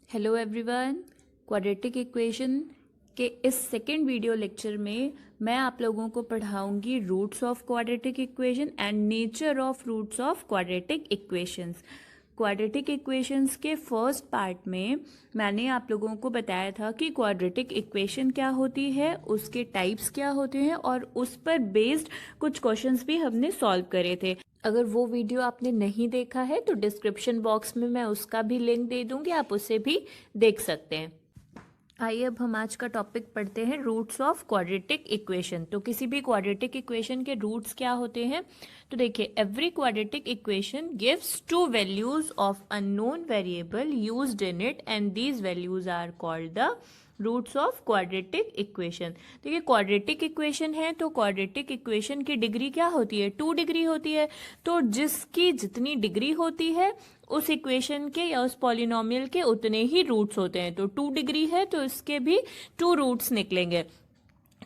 Hello everyone. Quadratic equation के इस second video lecture में मैं आप लोगों को पढ़ाऊंगी roots of quadratic equation and nature of roots of quadratic equations. Quadratic equations के फर्स्ट पार्ट में मैंने आप लोगों को बताया था कि क्वाड्रेटिक इक्वेशन क्या होती है, उसके टाइप्स क्या होते हैं और उस पर बेस्ड कुछ क्वेश्चंस भी हमने सॉल्व करे थे। अगर वो वीडियो आपने नहीं देखा है तो डिस्क्रिप्शन बॉक्स में मैं उसका भी लिंक दे दूंगी, आप उसे भी देख सकते हैं। आइए अब हम आज का टॉपिक पढ़ते हैं, रूट्स ऑफ क्वाड्रेटिक इक्वेशन। तो किसी भी क्वाड्रेटिक इक्वेशन के रूट्स क्या होते हैं, तो देखिए every quadratic equation gives two values of unknown variable used in it and these values are called the roots of quadratic equation. देखिए क्वाड्रेटिक इक्वेशन है तो क्वाड्रेटिक इक्वेशन की डिग्री क्या होती है, 2 डिग्री होती है। तो जिसकी जितनी डिग्री होती है उस इक्वेशन के या उस पॉलिनोमियल के उतने ही रूट्स होते हैं। तो 2 डिग्री है तो इसके भी 2 रूट्स निकलेंगे।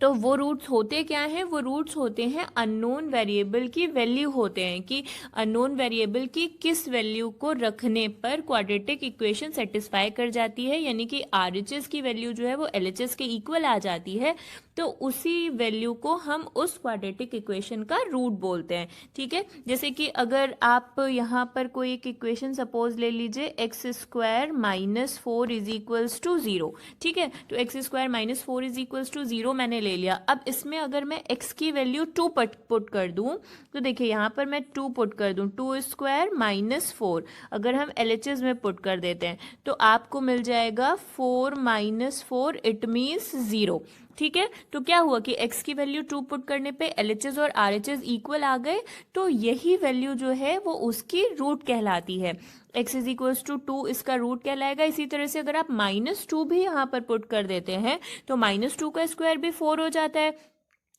तो वो रूट्स होते क्या हैं, वो रूट्स होते हैं अननोन वेरिएबल की वैल्यू होते हैं कि अननोन वेरिएबल की किस वैल्यू को रखने पर क्वाड्रेटिक इक्वेशन सेटिस्फाई कर जाती है, यानी कि आरएचएस की वैल्यू जो है वो एलएचएस के इक्वल आ जाती है। तो उसी वैल्यू को हम उस क्वाड्रेटिक इक्वेशन का रूट बोलते हैं। ठीक है, जैसे कि अगर आप यहाँ पर कोई एक इक्वेशन सपोज ले लीजिए, X square minus 4 is equals to 0। ठीक है, तो X square minus 4 is equals to 0 मैंने ले लिया। अब इसमें अगर मैं x की वैल्यू 2 पुट कर दूं तो देखिए यहाँ पर मैं 2 पुट कर दूं, 2 स्क्वायर माइनस 4 अगर हम एलएचएस में पुट कर देते हैं तो आपको मिल जाएगा 4 माइनस 4 इट मीन्स 0। ठीक है, तो क्या हुआ कि x की वैल्यू 2 पुट करने पे LHS और RHS इक्वल आ गए, तो यही वैल्यू जो है वो उसकी रूट कहलाती है। x इज इक्वल्स टू 2 इसका रूट कहलाएगा। इसी तरह से अगर आप -2 भी यहाँ पर पुट कर देते हैं तो -2 का स्क्वायर भी 4 हो जाता है,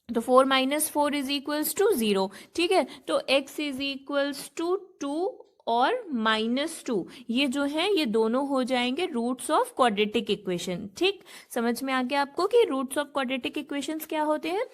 तो 4 माइनस 4 इज इक्वल्स टू 0। ठीक है, तो x इज इक्वल्स टू 2 और -2 ये जो है ये दोनों हो जाएंगे रूट्स ऑफ क्वाड्रेटिक इक्वेशन। ठीक, समझ में आ गया आपको कि रूट्स ऑफ क्वाड्रेटिक इक्वेशंस क्या होते हैं।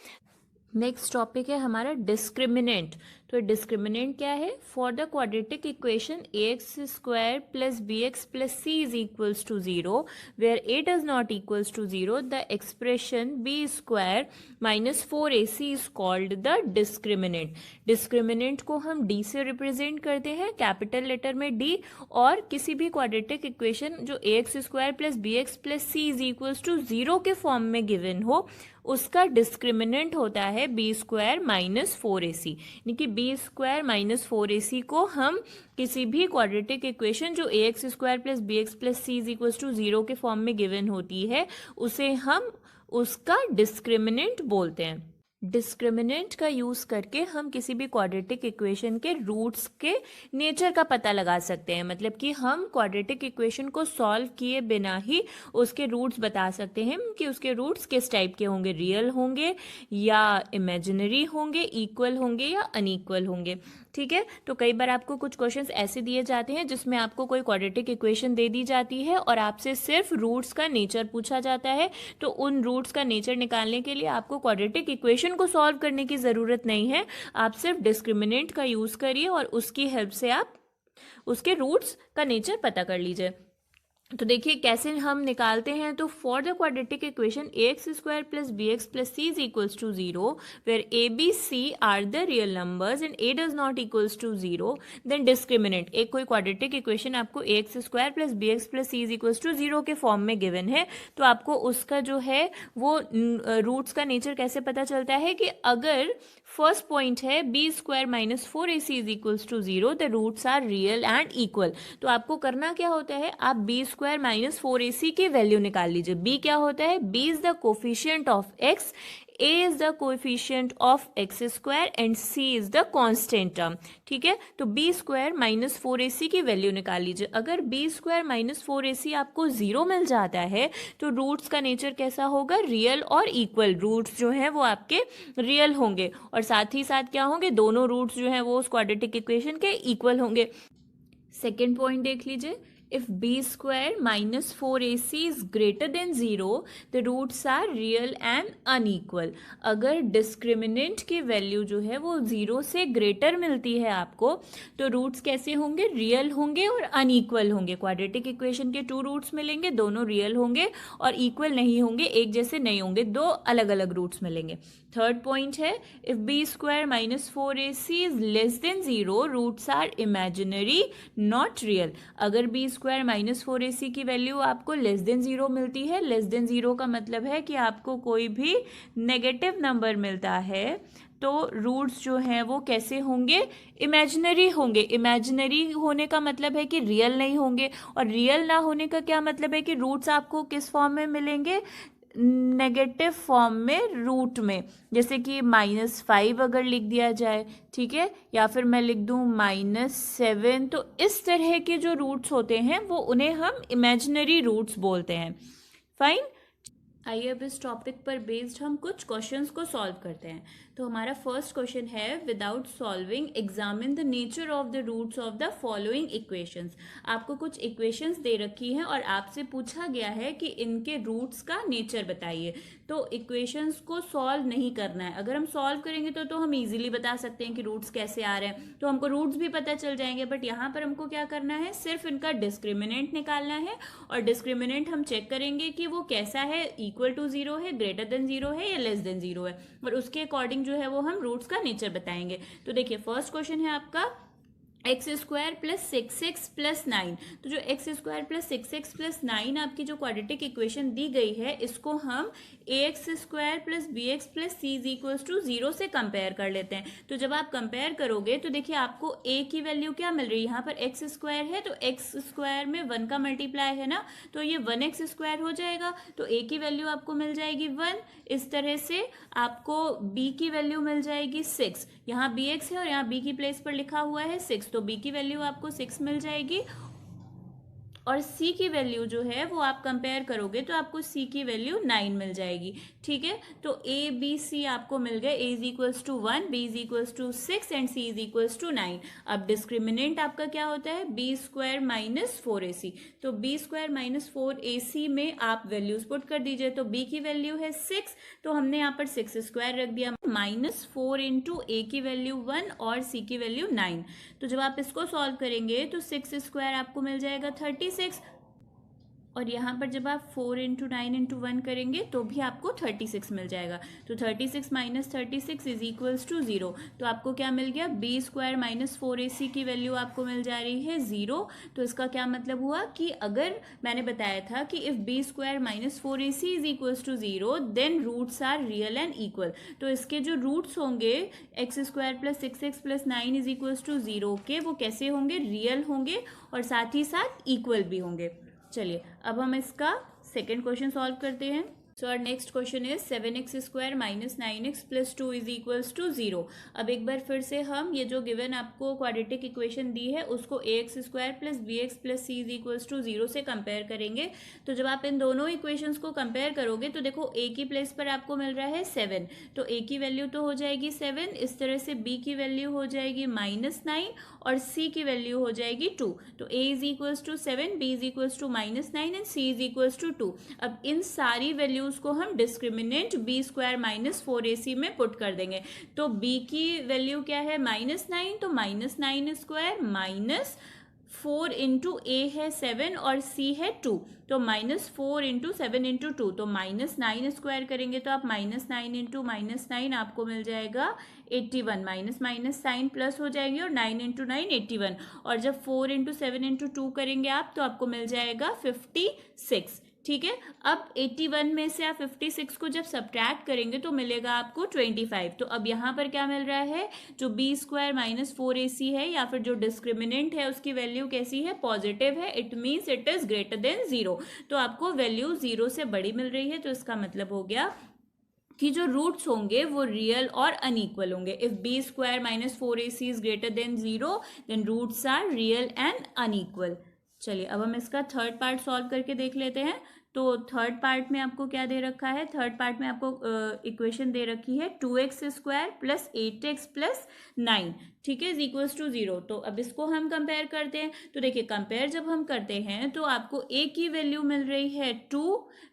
नेक्स्ट टॉपिक है हमारा डिस्क्रिमिनेंट। तो डिस्क्रिमिनेंट क्या है, for the quadratic equation ax square plus bx plus c is equals to 0 where a does not equals to 0 the expression b square minus 4ac is called the discriminant. Discriminant को हम d से represent करते हैं, capital letter में d, और किसी भी quadratic equation जो ax square plus bx plus c is equals to 0 के फॉर्म में गिवन हो उसका डिस्क्रिमिनेंट होता है बी स्क्वायर माइनस 4ac। यानी कि बी स्क्वायर माइनस 4ac को हम किसी भी क्वाड्रेटिक इक्वेशन जो ax square plus bx plus c is equals to 0 के फॉर्म में गिवन होती है उसे हम उसका डिस्क्रिमिनेंट बोलते हैं। डिस्क्रिमिनेंट का यूज करके हम किसी भी क्वाड्रेटिक इक्वेशन के रूट्स के नेचर का पता लगा सकते हैं, मतलब कि हम क्वाड्रेटिक इक्वेशन को सॉल्व किए बिना ही उसके रूट्स बता सकते हैं कि उसके रूट्स किस टाइप के होंगे, रियल होंगे या इमेजिनरी होंगे, इक्वल होंगे या अनइक्वल होंगे। ठीक है, तो कई बार आपको कुछ क्वेश्चंस ऐसे दिए जाते हैं जिसमें आपको कोई क्वाड्रेटिक इक्वेशन दे दी जाती है और आपसे सिर्फ रूट्स का नेचर पूछा जाता है। तो उन रूट्स का नेचर निकालने के लिए आपको क्वाड्रेटिक इक्वेशन को सॉल्व करने की ज़रूरत नहीं है, आप सिर्फ डिस्क्रिमिनेंट का यूज़ करिए और उसकी हेल्प से आप उसके रूट्स का नेचर पता कर लीजिए। तो देखिए कैसे हम निकालते हैं, तो for the quadratic equation ax square plus bx plus c is equals to 0 where a b c are the real numbers and a does not equals to 0 then discriminant. एक कोई क्वाड्रेटिक इक्वेशन आपको ax square plus bx plus c is equals to 0 के form में given है, तो आपको उसका जो है वो रूट्स का नेचर कैसे पता चलता है कि अगर फर्स्ट पॉइंट है B square minus 4ac is equals to 0 the roots are real and equal. तो आपको करना क्या होता है, आप बी स्क्वायर माइनस 4ac की वैल्यू निकाल लीजिए। b क्या होता है, b is the coefficient of x, a is the coefficient of x square and c is the constant term. ठीक है, तो b स्क्वायर माइनस 4ac की वैल्यू निकाल लीजिए। अगर b स्क्वायर माइनस 4ac आपको 0 मिल जाता है तो रूट्स का नेचर कैसा होगा, रियल और इक्वल। रूट्स जो हैं वो आपके रियल होंगे और साथ ही साथ क्या होंगे, दोनों रूट्स जो हैं वो उस क्वाड्रेटिक इक्वेशन के इक्वल होंगे। सेकेंड पॉइंट देख लीजिए, if b square minus 4ac is greater than 0 the roots are real and unequal। अगर डिस्क्रिमिनेंट की वैल्यू जो है वो 0 से ग्रेटर मिलती है आपको तो रूट्स कैसे होंगे, रियल होंगे और अनइक्वल होंगे। क्वाड्रेटिक इक्वेशन के 2 रूट्स मिलेंगे, दोनों रियल होंगे और इक्वल नहीं होंगे, एक जैसे नहीं होंगे, दो अलग अलग रूट्स मिलेंगे। थर्ड पॉइंट है if B square minus 4ac is less than 0 roots are imaginary not real. अगर बी स्क्वायर माइनस 4ac की वैल्यू आपको लेस देन 0 मिलती है, लेस देन 0 का मतलब है कि आपको कोई भी नेगेटिव नंबर मिलता है तो रूट्स जो हैं वो कैसे होंगे, इमेजिनरी होंगे। इमेजिनरी होने का मतलब है कि रियल नहीं होंगे, और रियल ना होने का क्या मतलब है कि रूट्स आपको किस फॉर्म में मिलेंगे, नेगेटिव फॉर्म में, रूट में। जैसे कि -5 अगर लिख दिया जाए, ठीक है, या फिर मैं लिख दूं -7, तो इस तरह के जो रूट्स होते हैं वो उन्हें हम इमेजिनरी रूट्स बोलते हैं। फाइन, आइए अब इस टॉपिक पर बेस्ड हम कुछ क्वेश्चंस को सॉल्व करते हैं। तो हमारा फर्स्ट क्वेश्चन है without solving examine the nature of the roots of the following equations. आपको कुछ इक्वेशंस दे रखी हैं और आपसे पूछा गया है कि इनके रूट्स का नेचर बताइए। तो इक्वेशंस को सॉल्व नहीं करना है, अगर हम सॉल्व करेंगे तो हम इजीली बता सकते हैं कि रूट्स कैसे आ रहे हैं, तो हमको रूट्स भी पता चल जाएंगे। बट यहाँ पर हमको क्या करना है, सिर्फ इनका डिस्क्रिमिनेंट निकालना है, और डिस्क्रिमिनेंट हम चेक करेंगे कि वो कैसा है, इक्वल टू 0 है, ग्रेटर देन 0 है या लेस देन 0 है, और उसके अकॉर्डिंग जो है वो हम रूट्स का नेचर बताएंगे। तो देखिए फर्स्ट क्वेश्चन है आपका x square plus 6x plus 9। तो जो x square plus 6x plus 9 आपकी जो क्वाड्रेटिक इक्वेशन दी गई है, इसको हम ax square plus bx plus c is equals to 0 से कंपेयर कर लेते हैं। तो जब आप कंपेयर करोगे तो देखिए आपको a की वैल्यू क्या मिल रही है, यहाँ पर एक्स स्क्वायर है तो एक्स स्क्वायर में 1 का मल्टीप्लाई है ना, तो ये 1x स्क्वायर हो जाएगा, तो a की वैल्यू आपको मिल जाएगी 1। इस तरह से आपको b की वैल्यू मिल जाएगी 6, यहाँ bx है और यहाँ b की प्लेस पर लिखा हुआ है 6, तो b की वैल्यू आपको 6 मिल जाएगी। और c की वैल्यू जो है वो आप कंपेयर करोगे तो आपको c की वैल्यू 9 मिल जाएगी। ठीक है, तो a b c आपको मिल गए, a is equals to 1, b is equals to 6 and c is equals to 9। अब डिस्क्रिमिनेंट आपका क्या होता है, b स्क्वायर माइनस 4ac। तो b स्क्वायर माइनस 4ac में आप वैल्यूज पुट कर दीजिए। तो b की वैल्यू है 6, तो हमने यहाँ पर 6 स्क्वायर रख दिया, -4 इंटू a की वैल्यू 1 और c की वैल्यू 9। तो जब आप इसको सॉल्व करेंगे तो 6 स्क्वायर आपको मिल जाएगा 36, और यहाँ पर जब आप 4 इंटू 9 इंटू 1 करेंगे तो भी आपको 36 मिल जाएगा। तो 36 माइनस 36 इज इक्वल्स टू 0। तो आपको क्या मिल गया, बी स्क्वायर माइनस 4ac की वैल्यू आपको मिल जा रही है 0। तो इसका क्या मतलब हुआ कि अगर मैंने बताया था कि if B square minus 4ac is equals to 0 then roots are real and equal. तो इसके जो रूट्स होंगे X square plus 6x plus 9 is equals to 0 के, वो कैसे होंगे, रियल होंगे और साथ ही साथ इक्वल भी होंगे। चलिए अब हम इसका सेकेंड क्वेश्चन सॉल्व करते हैं। So our next question is 7x square minus 9x plus 2 is equals to 0। अब एक बार फिर से हम ये जो गिवन आपको क्वाड्रेटिक इक्वेशन दी है उसको ax square plus bx plus c is equals to 0 से कंपेयर करेंगे। तो जब आप इन दोनों इक्वेशंस को कंपेयर करोगे तो देखो a की प्लेस पर आपको मिल रहा है 7, तो a की वैल्यू तो हो जाएगी 7, इस तरह से b की वैल्यू हो जाएगी -9 और c की वैल्यू हो जाएगी 2। तो a is equals to 7, b is equals to -9 and c is equals to 2। अब इन सारी वैल्यूज को हम discriminant b square minus 4ac में पुट कर देंगे। तो b की वैल्यू क्या है, -9, तो -9 स्क्वायर माइनस 4 इंटू ए है 7 और c है 2, तो -4 इंटू 7 इंटू 2, तो -9 स्क्वायर करेंगे तो आप -9 इंटू -9 आपको मिल जाएगा 81, माइनस माइनस साइन प्लस हो जाएंगे और 9 इंटू 9 81, और जब 4 इंटू 7 इंटू 2 करेंगे आप तो आपको मिल जाएगा 56। ठीक है, अब 81 में से आप 56 को जब सब्ट्रैक्ट करेंगे तो मिलेगा आपको 25। तो अब यहाँ पर क्या मिल रहा है, जो बी स्क्वायर माइनस 4ac है या फिर जो डिस्क्रिमिनेंट है उसकी वैल्यू कैसी है, पॉजिटिव है, it means it is greater than 0। तो आपको वैल्यू 0 से बड़ी मिल रही है, तो इसका मतलब हो गया कि जो रूट्स होंगे वो रियल और अनइक्वल होंगे। If B square minus 4ac is greater than 0 then roots are real and unequal. चलिए अब हम इसका थर्ड पार्ट सॉल्व करके देख लेते हैं। तो थर्ड पार्ट में आपको क्या दे रखा है, थर्ड पार्ट में आपको इक्वेशन दे रखी है 2x² प्लस 8x प्लस 9, ठीक है, इज इक्वल्स टू 0। तो अब इसको हम कंपेयर करते हैं। तो देखिए कंपेयर जब हम करते हैं तो आपको a की वैल्यू मिल रही है 2,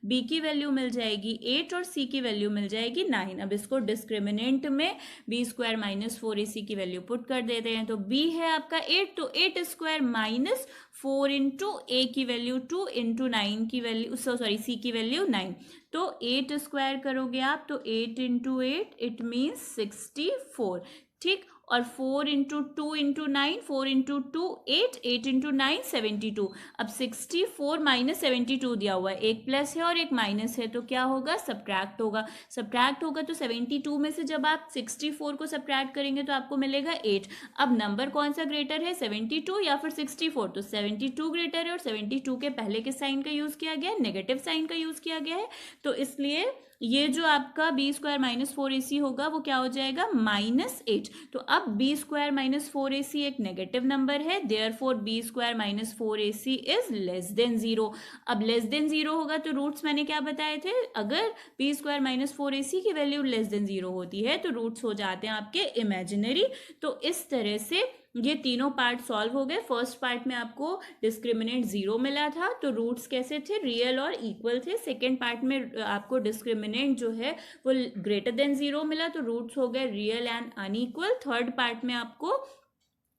b की वैल्यू मिल जाएगी 8 और c की वैल्यू मिल जाएगी 9। अब इसको डिस्क्रिमिनेंट में b² माइनस 4ac की वैल्यू पुट कर देते हैं। तो b है आपका 8, तो 8² माइनस 4 इंटू ए की वैल्यू 2 इंटू 9 की वैल्यू सॉरी सी की वैल्यू 9। तो 8² करोगे आप तो 8 इंटू 8 इट मीन्स 64, ठीक। और 4 इंटू 2 इंटू 9, 4 इंटू 2 8, 8 इंटू 9 72। अब 64 माइनस 72 दिया हुआ है, एक प्लस है और एक माइनस है, तो क्या होगा, सब्ट्रैक्ट होगा। सब्ट्रैक्ट होगा तो 72 में से जब आप 64 को सब्ट्रैक्ट करेंगे तो आपको मिलेगा 8। अब नंबर कौन सा ग्रेटर है, 72 या फिर 64? तो 72 ग्रेटर है और 72 के पहले के साइन का यूज किया गया है, नेगेटिव साइन का यूज किया गया है। तो इसलिए ये जो आपका b² माइनस 4ac होगा वो क्या हो जाएगा, -8। तो अब b² माइनस 4ac एक नेगेटिव नंबर है, therefore b² minus 4ac is less than 0। अब लेस देन 0 होगा तो रूट्स मैंने क्या बताए थे, अगर b² माइनस 4ac की वैल्यू लेस देन 0 होती है तो रूट्स हो जाते हैं आपके इमेजिनरी। तो इस तरह से ये तीनों पार्ट सॉल्व हो गए। फर्स्ट पार्ट में आपको डिस्क्रिमिनेंट 0 मिला था तो रूट्स कैसे थे, रियल और इक्वल थे। सेकेंड पार्ट में आपको डिस्क्रिमिनेंट जो है वो ग्रेटर देन 0 मिला तो रूट्स हो गए real and unequal. Third part में आपको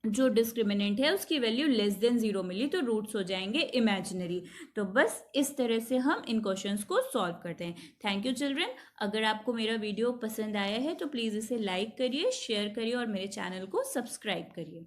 जो डिस्क्रिमिनेंट है उसकी वैल्यू लेस देन 0 मिली तो रूट्स हो जाएंगे इमेजिनरी। तो बस इस तरह से हम इन क्वेश्चंस को सॉल्व करते हैं। Thank you children. अगर आपको मेरा वीडियो पसंद आया है तो प्लीज़ इसे लाइक करिए, शेयर करिए और मेरे चैनल को सब्सक्राइब करिए।